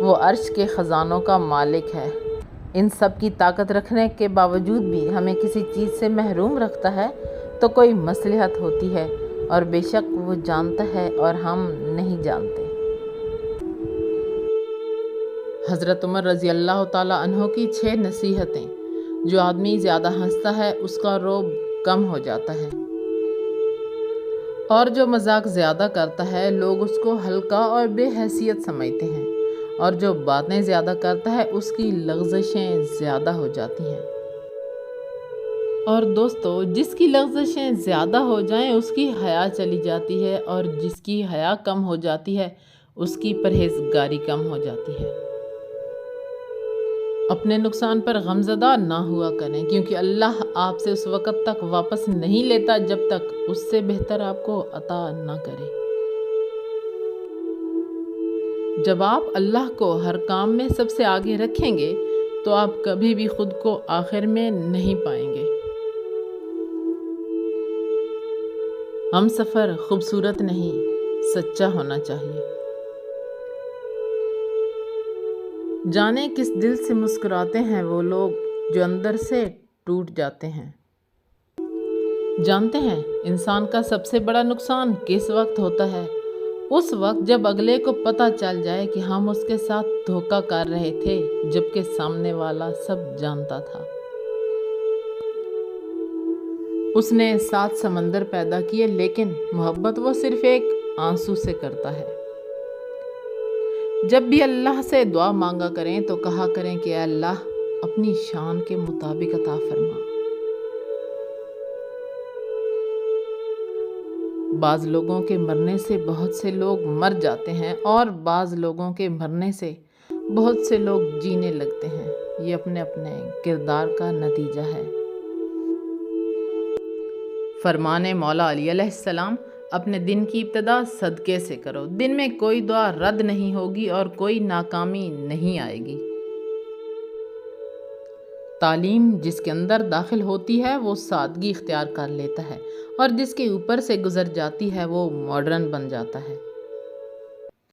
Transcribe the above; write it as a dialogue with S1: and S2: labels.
S1: وہ عرش کے خزانوں کا مالک ہے۔ ان سب کی طاقت رکھنے کے باوجود بھی ہمیں کسی چیز سے محروم رکھتا ہے تو کوئی مصلحت ہوتی ہے، اور بے شک وہ جانتا ہے اور ہم نہیں جانتے۔ حضرت عمر رضی اللہ تعالیٰ عنہ کی 6 نصیحتیں۔ جو آدمی زیادہ ہنستا ہے اس کا رعب کم ہو جاتا ہے، اور جو مذاق زیادہ کرتا ہے لوگ اس کو ہلکا اور بے حیثیت سمجھتے ہیں، اور جو باتیں زیادہ کرتا ہے اس کی لغزشیں زیادہ ہو جاتی ہیں۔ اور دوستو، جس کی لغزشیں زیادہ ہو جائیں اس کی حیا چلی جاتی ہے، اور جس کی حیا کم ہو جاتی ہے اس کی پرہیزگاری کم ہو جاتی ہے۔ اپنے نقصان پر غمزدہ نہ ہوا کریں، کیونکہ اللہ آپ سے اس وقت تک واپس نہیں لیتا جب تک اس سے بہتر آپ کو عطا نہ کرے۔ جب آپ اللہ کو ہر کام میں سب سے آگے رکھیں گے تو آپ کبھی بھی خود کو آخر میں نہیں پائیں گے۔ ہم سفر خوبصورت نہیں، سچا ہونا چاہیے۔ جانے کس دل سے مسکراتے ہیں وہ لوگ جو اندر سے ٹوٹ جاتے ہیں۔ جانتے ہیں انسان کا سب سے بڑا نقصان کس وقت ہوتا ہے؟ اس وقت جب اگلے کو پتہ چل جائے کہ ہم اس کے ساتھ دھوکہ کر رہے تھے، جبکہ سامنے والا سب جانتا تھا۔ اس نے 7 سمندر پیدا کیے، لیکن محبت وہ صرف ایک آنسو سے کرتا ہے۔ جب بھی اللہ سے دعا مانگا کریں تو کہا کریں کہ اے اللہ اپنی شان کے مطابق عطا فرما۔ بعض لوگوں کے مرنے سے بہت سے لوگ مر جاتے ہیں، اور بعض لوگوں کے مرنے سے بہت سے لوگ جینے لگتے ہیں۔ یہ اپنے اپنے کردار کا نتیجہ ہے۔ فرمان مولا علی علیہ السلام، اپنے دن کی ابتدا صدقے سے کرو، دن میں کوئی دعا رد نہیں ہوگی اور کوئی ناکامی نہیں آئے گی۔ تعلیم جس کے اندر داخل ہوتی ہے وہ سادگی اختیار کر لیتا ہے، اور جس کے اوپر سے گزر جاتی ہے وہ ماڈرن بن جاتا ہے۔